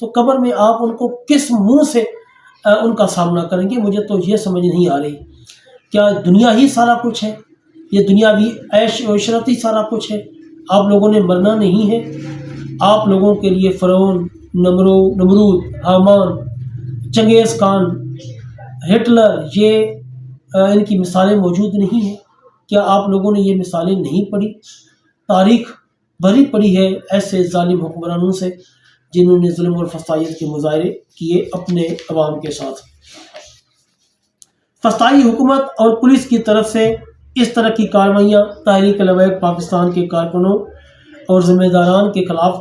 تو قبر میں آپ ان کو کس منہ سے ان کا سامنا کریں گے؟ مجھے تو یہ سمجھ نہیں آ رہی. کیا دنیا ہی سارا کچھ ہے؟ یہ دنیاوی عیش و عشرت ہی سارا کچھ ہے؟ آپ لوگوں نے مرنا نہیں ہے. آپ لوگوں کے لیے فرعون، نمرود، حامان، چنگیز خان، ہٹلر، یہ ان کی مثالیں موجود نہیں ہیں؟ کیا آپ لوگوں نے یہ مثالیں نہیں پڑھی؟ تاریخ بھری پڑی ہے ایسے ظالم حکمرانوں سے جنہوں نے ظلم اور فسادیت کے مظاہرے کیے اپنے عوام کے ساتھ. فسطائی حکومت اور پولیس کی طرف سے اس طرح کی کارروائیاں تحریک لبیک پاکستان کے کارکنوں اور ذمہ داران کے خلاف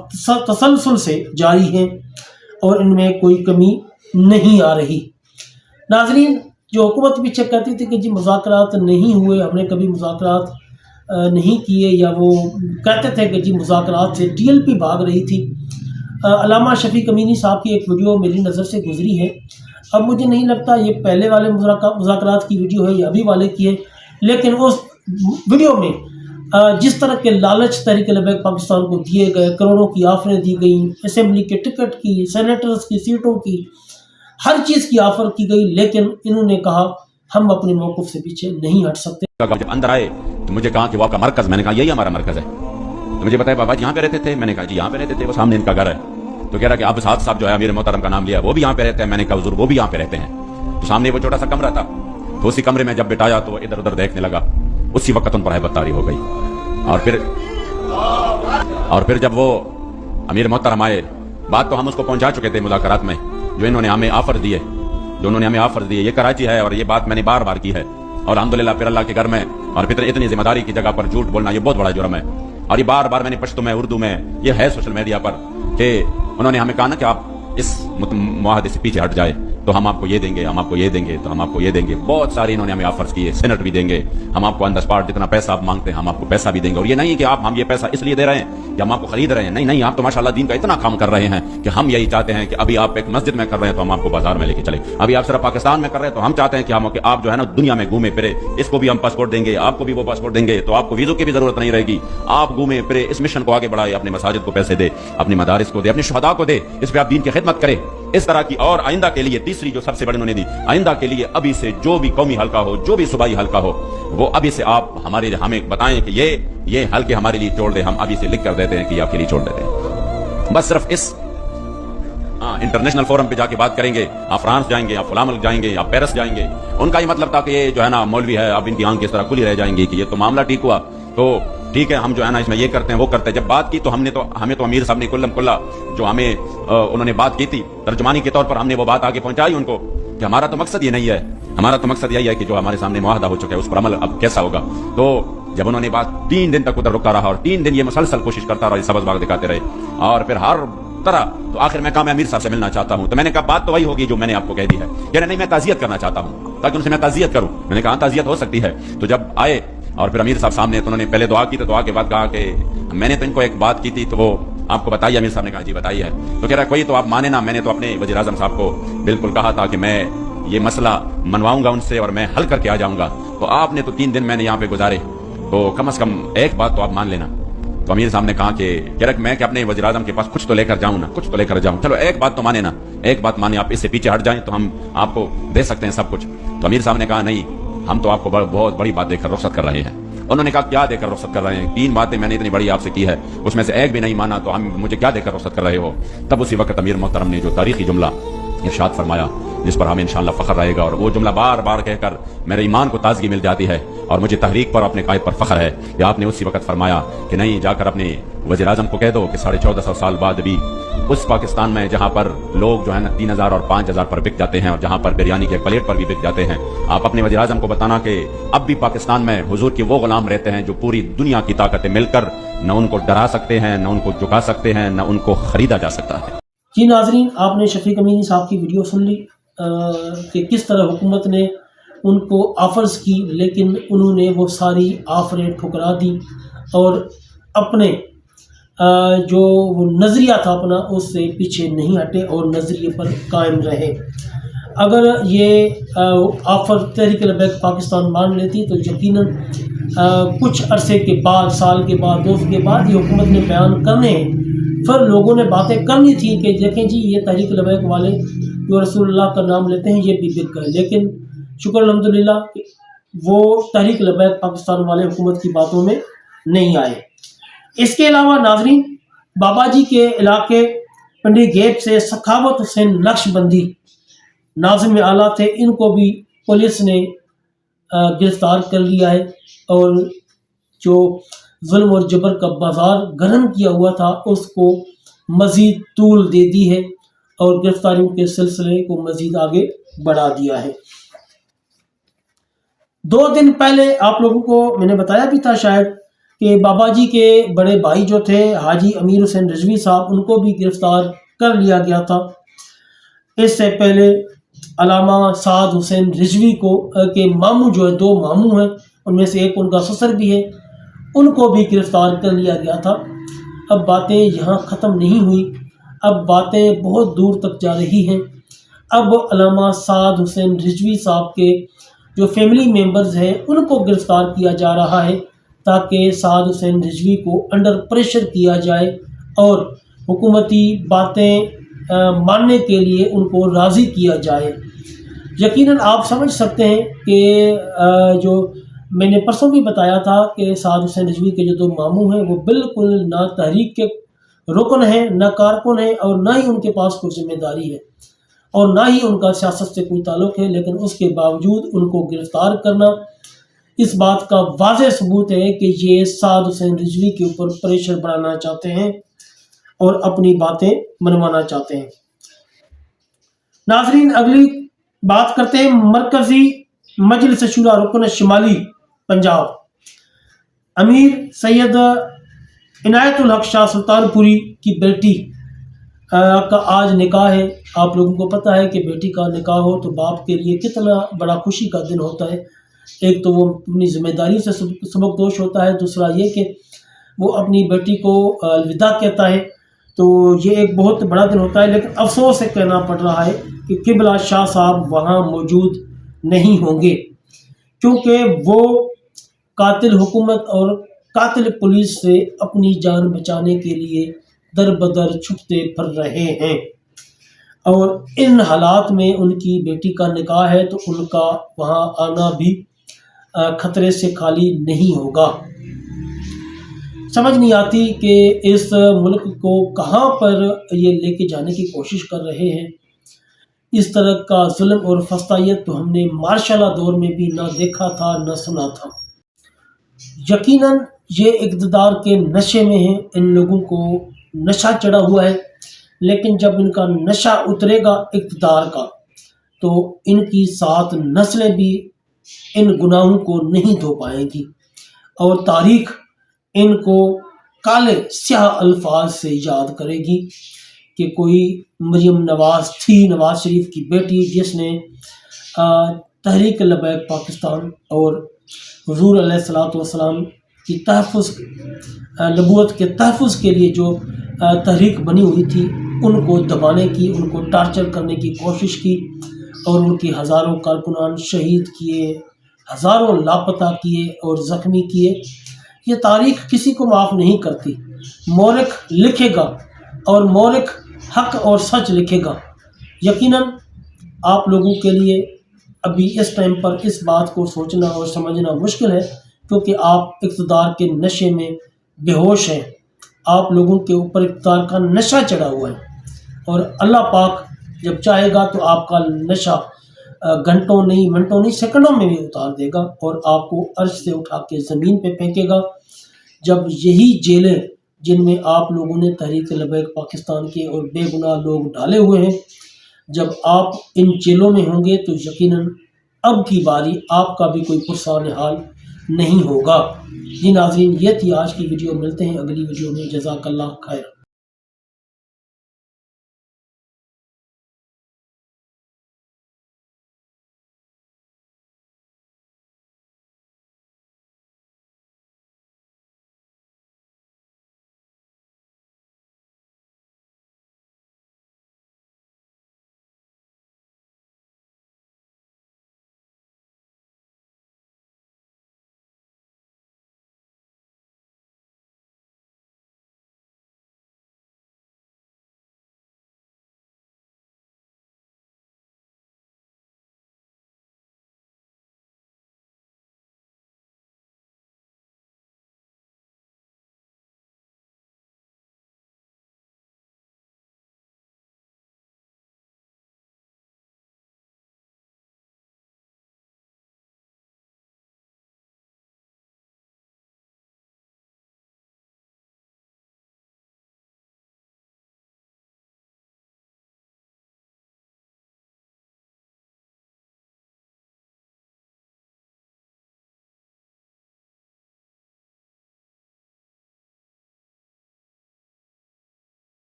تسلسل سے جاری ہیں اور ان میں کوئی کمی نہیں آ رہی. ناظرین، جو حکومت پیچھے کہتی تھی کہ جی مذاکرات نہیں ہوئے، ہم نے کبھی مذاکرات نہیں کیے، یا وہ کہتے تھے کہ جی مذاکرات سے TLP بھاگ رہی تھی. علامہ شفیق امینی صاحب کی ایک ویڈیو میری نظر سے گزری ہے. اب مجھے نہیں لگتا یہ پہلے والے مذاکرات کی ویڈیو ہے یا ابھی والے کی ہے، لیکن اس ویڈیو میں جس طرح کے لالچ تحریک لبیک پاکستان کو دیے گئے، کروڑوں کی آفریں دی گئیں، اسمبلی کے ٹکٹ کی، سینیٹرز کی سیٹوں کی، ہر چیز کی آفر کی گئی، لیکن انہوں نے کہا ہم اپنے موقف سے پیچھے نہیں ہٹ سکتے. جب اندر آئے تو مجھے کہا کہ وہ آپ کا مرکز، میں نے کہا یہی ہمارا مرکز ہے. تو مجھے بتایا بابا جی یہاں پہ رہتے تھے، میں نے کہا جی یہاں پہ رہتے تھے، وہ سامنے ان کا گھر ہے. تو کہہ رہا کہ آپ صاحب جو ہے امیر محترم کا نام لیا، وہ بھی یہاں پہ رہتے ہیں. میں نے کہا حضور وہ بھی یہاں پہ رہتے ہیں. تو سامنے وہ چھوٹا سا کمرہ تھا، تو اسی کمرے میں جب بٹھایا تو ادھر ادھر دیکھنے لگا. اسی وقت ان پر ہیبت طاری ہو گئی. اور پھر جب وہ امیر محترم آئے، بات تو ہم اس کو پہنچا چکے تھے مذاکرات میں، جو انہوں نے ہمیں آفر دیے، یہ کراچی ہے اور یہ بات میں نے بار بار کی ہے. اور الحمدللہ پھر اللہ کے گھر میں اور پھر اتنی ذمہ داری کی جگہ پر جھوٹ بولنا یہ بہت بڑا جرم ہے. اور یہ بار بار میں نے پشتو میں، اردو میں، یہ ہے سوشل میڈیا پر، کہ انہوں نے ہمیں کہا نا کہ آپ اس معاہدے سے پیچھے ہٹ جائے تو ہم آپ کو یہ دیں گے، ہم آپ کو یہ دیں گے، تو ہم آپ کو یہ دیں گے. بہت ساری انہوں نے ہمیں آفرز کیے، سینٹ بھی دیں گے، ہم آپ کو آن دا اسپاٹ جتنا پیسہ آپ مانگتے ہیں ہم آپ کو پیسہ بھی دیں گے. اور یہ نہیں کہ ہم یہ پیسہ اس لیے دے رہے ہیں کہ ہم آپ کو خرید رہے ہیں، نہیں، آپ تو ماشاءاللہ دین کا اتنا کام کر رہے ہیں کہ ہم یہی چاہتے ہیں کہ ابھی آپ ایک مسجد میں کر رہے ہیں تو ہم آپ کو بازار میں لے کے چلیں. ابھی آپ صرف پاکستان میں کر رہے ہیں تو ہم چاہتے ہیں کہ آپ جو ہے نا دنیا میں گھومے پھرے. اس کو بھی ہم پاسپورٹ دیں گے، آپ کو بھی وہ پاسپورٹ دیں گے، تو آپ کو ویزوں کی بھی ضرورت نہیں رہے گی. آپ گھومے پھرے، اس مشن کو آگے بڑھائے، اپنے مساجد کو پیسے دے، اپنے مدارس کو دے، اپنے شہداء کو دے، اس پہ آپ دین کی خدمت کریں. اس طرح کی اور آئندہ کے لیے تیسری جو سب سے بڑی انہوں نے دی، آئندہ کے لیے ابھی سے جو بھی قومی حلقہ ہو، جو بھی صوبائی حلقہ ہو، وہ ابھی سے آپ ہمیں بتائیں کہ یہ حلقے ہمارے لیے چھوڑ دیں. ہم ابھی سے لکھ کر دیتے ہیں کہ یہ آپ کے لیے چھوڑ دیتے ہیں. بس صرف اس انٹرنیشنل فورم پہ جا کے بات کریں گے. آپ فرانس جائیں گے، آپ فلاں ملک جائیں گے، آپ پیرس جائیں گے. ان کا یہ مطلب تھا کہ یہ جو ہے نا مولوی ہے، اب ان کی آنکھ اس طرح کھلی رہ جائیں گی کہ یہ تو معاملہ ٹھیک ہوا تو ٹھیک ہے، ہم جو ہے نا اس میں یہ کرتے ہیں وہ کرتے ہیں. جب بات کی تو ہمیں تو امیر صاحب نے کلم کلا جو ہمیں انہوں نے بات کی تھی ترجمانی کے طور پر، ہم نے وہ بات آگے پہنچائی ان کو کہ ہمارا تو مقصد یہ نہیں ہے، ہمارا تو مقصد یہی ہے کہ جو ہمارے سامنے معاہدہ ہو چکا ہے اس پر عمل اب کیسا ہوگا. تو جب انہوں نے بات 3 دن تک ادھر رکا رہا اور 3 دن یہ مسلسل کوشش کرتا رہا، سبز باغ دکھاتے رہے اور پھر ہر طرح، تو آخر میں کہا میں امیر صاحب سے ملنا چاہتا ہوں. تو میں نے کہا بات تو وہی ہوگی جو میں نے آپ کو کہہ دی ہے. کہہ نہیں میں تعزیت کرنا چاہتا ہوں تاکہ ان سے میں تعزیت کروں. میں نے کہا تعزیت ہو سکتی ہے. تو جب آئے اور پھر امیر صاحب سامنے تو انہوں نے پہلے دعا کی، تو دعا کے بعد کہا کہ میں نے تو ان کو ایک بات کی تھی تو وہ آپ کو بتائیے. امیر صاحب نے کہا جی بتائیے. تو کہہ رہا کوئی تو آپ مانے نا، میں نے تو اپنے وزیر اعظم صاحب کو بالکل کہا تھا کہ میں یہ مسئلہ منواؤں گا ان سے اور میں حل کر کے آ جاؤں گا. تو آپ نے تو 3 دن میں نے یہاں پہ گزارے، تو کم از کم ایک بات تو آپ مان لینا. تو امیر صاحب نے کہا کہ میں کہ اپنے وزیر اعظم کے پاس کچھ تو لے کر جاؤں نا، کچھ تو لے کر جاؤں. چلو ایک بات تو مانے نا، ایک بات مانے، آپ اس سے پیچھے ہٹ جائیں تو ہم آپ کو دے سکتے ہیں سب کچھ. تو امیر صاحب نے کہا نہیں، ہم تو آپ کو بہت بڑی بات دے کر رخصت کر رہے ہیں. انہوں نے کہا کیا دے کر رخصت کر رہے ہیں؟ 3 باتیں میں نے اتنی بڑی آپ سے کی ہے، اس میں سے ایک بھی نہیں مانا، تو ہم مجھے کیا دے کر رخصت کر رہے ہو؟ تب اسی وقت امیر محترم نے جو تاریخی جملہ ارشاد فرمایا جس پر ہمیں انشاءاللہ فخر رہے گا، اور وہ جملہ بار بار کہہ کر میرے ایمان کو تازگی مل جاتی ہے اور مجھے تحریک پر اپنے قائد پر فخر ہے کہ آپ نے اسی وقت فرمایا کہ نہیں، جا کر اپنے وزیر اعظم کو کہہ دو کہ 1450 سال بعد بھی اس پاکستان میں جہاں پر لوگ جو ہے نا 3000 اور 5000 پر بک جاتے ہیں اور جہاں پر بریانی کے پلیٹ پر بھی بک جاتے ہیں، آپ اپنے وزیر اعظم کو بتانا کہ اب بھی پاکستان میں حضور کے وہ غلام رہتے ہیں جو پوری دنیا کی طاقتیں مل کر نہ ان کو ڈرا سکتے ہیں، نہ ان کو جھکا سکتے ہیں، نہ ان کو خریدا جا سکتا ہے. جی ناظرین، آپ نے شفیق امینی صاحب کی ویڈیو سن لی کہ کس طرح حکومت نے ان کو آفرز کی، لیکن انہوں نے وہ ساری آفریں ٹھکرا دی اور اپنے جو وہ نظریہ تھا اپنا اس سے پیچھے نہیں ہٹے اور نظریے پر قائم رہے. اگر یہ آفر تحریک لبیک پاکستان مان لیتی تو یقیناً کچھ عرصے کے بعد، سال کے بعد، 2 کے بعد یہ حکومت نے بیان کرنے ہیں پھر لوگوں نے باتیں کرنی تھی کہ دیکھیں جی یہ تحریک لبیک والے جو رسول اللہ کا نام لیتے ہیں یہ بھی بک گئے، لیکن شکر الحمدللہ وہ تحریک لبیک پاکستان والے حکومت کی باتوں میں نہیں آئے۔ اس کے علاوہ ناظرین، بابا جی کے علاقے پنڈی گیپ سے سخاوت حسین نقش بندی ناظم اعلیٰ تھے، ان کو بھی پولیس نے گرفتار کر لیا ہے، اور جو ظلم اور جبر کا بازار گرم کیا ہوا تھا اس کو مزید طول دے دی ہے اور گرفتاریوں کے سلسلے کو مزید آگے بڑھا دیا ہے۔ 2 دن پہلے آپ لوگوں کو میں نے بتایا بھی تھا شاید کہ بابا جی کے بڑے بھائی جو تھے حاجی امیر حسین رضوی صاحب، ان کو بھی گرفتار کر لیا گیا تھا۔ اس سے پہلے علامہ سعد حسین رضوی کو کے ماموں جو ہے، 2 ماموں ہیں، ان میں سے ایک ان کا سسر بھی ہے، ان کو بھی گرفتار کر لیا گیا تھا۔ اب باتیں یہاں ختم نہیں ہوئی، اب باتیں بہت دور تک جا رہی ہیں۔ اب علامہ سعد حسین رضوی صاحب کے جو فیملی ممبرز ہیں ان کو گرفتار کیا جا رہا ہے تاکہ سعد حسین رضوی کو انڈر پریشر کیا جائے اور حکومتی باتیں ماننے کے لیے ان کو راضی کیا جائے۔ یقیناً آپ سمجھ سکتے ہیں کہ جو میں نے پرسوں بھی بتایا تھا کہ سعد حسین رضوی کے جو 2 ماموں ہیں وہ بالکل نہ تحریک کے رکن ہیں، نہ کارکن ہیں، اور نہ ہی ان کے پاس کوئی ذمہ داری ہے اور نہ ہی ان کا سیاست سے کوئی تعلق ہے، لیکن اس کے باوجود ان کو گرفتار کرنا اس بات کا واضح ثبوت ہے کہ یہ سعد حسین رضوی کے اوپر پریشر بڑھانا چاہتے ہیں اور اپنی باتیں منوانا چاہتے ہیں۔ ناظرین، اگلی بات کرتے ہیں مرکزی مجلس شورا رکن شمالی پنجاب امیر سید عنایت الحق شاہ سلطان پوری کی بیٹی کا آج نکاح ہے۔ آپ لوگوں کو پتہ ہے کہ بیٹی کا نکاح ہو تو باپ کے لیے کتنا بڑا خوشی کا دن ہوتا ہے۔ ایک تو وہ اپنی ذمہ داری سے سبکدوش ہوتا ہے، دوسرا یہ کہ وہ اپنی بیٹی کو الوداع کہتا ہے، تو یہ ایک بہت بڑا دن ہوتا ہے۔ لیکن افسوس سے کہنا پڑ رہا ہے کہ قبلہ شاہ صاحب وہاں موجود نہیں ہوں گے، کیونکہ وہ قاتل حکومت اور قاتل پولیس سے اپنی جان بچانے کے لیے در بدر چھپتے پھر رہے ہیں، اور ان حالات میں ان کی بیٹی کا نکاح ہے تو ان کا وہاں آنا بھی خطرے سے خالی نہیں ہوگا۔ سمجھ نہیں آتی کہ اس ملک کو کہاں پر یہ لے کے جانے کی کوشش کر رہے ہیں۔ اس طرح کا ظلم اور فسطائیت تو ہم نے مارشل لا دور میں بھی نہ دیکھا تھا نہ سنا تھا۔ یقیناً یہ اقتدار کے نشے میں ہیں، ان لوگوں کو نشہ چڑھا ہوا ہے، لیکن جب ان کا نشہ اترے گا اقتدار کا تو ان کی 7 نسلیں بھی ان گناہوں کو نہیں دھو پائیں گی، اور تاریخ ان کو کالے سیاہ الفاظ سے یاد کرے گی کہ کوئی مریم نواز تھی، نواز شریف کی بیٹی، جس نے تحریک لبیک پاکستان اور حضور علیہ الصلوۃ والسلام کی تحفظ، نبوت کے تحفظ کے لیے جو تحریک بنی ہوئی تھی ان کو دبانے کی، ان کو ٹارچر کرنے کی کوشش کی، اور ان کی ہزاروں کارکنان شہید کیے، ہزاروں لاپتہ کیے اور زخمی کیے۔ یہ تاریخ کسی کو معاف نہیں کرتی۔ مورخ لکھے گا اور مورخ حق اور سچ لکھے گا۔ یقیناً آپ لوگوں کے لیے ابھی اس ٹائم پر اس بات کو سوچنا اور سمجھنا مشکل ہے، کیونکہ آپ اقتدار کے نشے میں بے ہوش ہیں، آپ لوگوں کے اوپر اقتدار کا نشہ چڑھا ہوا ہے، اور اللہ پاک جب چاہے گا تو آپ کا نشہ گھنٹوں نہیں، منٹوں نہیں، سیکنڈوں میں بھی اتار دے گا اور آپ کو عرش سے اٹھا کے زمین پہ پھینکے گا۔ جب یہی جیلیں جن میں آپ لوگوں نے تحریک لبیک پاکستان کے اور بے گناہ لوگ ڈالے ہوئے ہیں، جب آپ ان جیلوں میں ہوں گے تو یقیناً اب کی باری آپ کا بھی کوئی پرسان حال نہیں ہوگا۔ جی ناظرین، یہ تھی آج کی ویڈیو، ملتے ہیں اگلی ویڈیو میں۔ جزاک اللہ خیر۔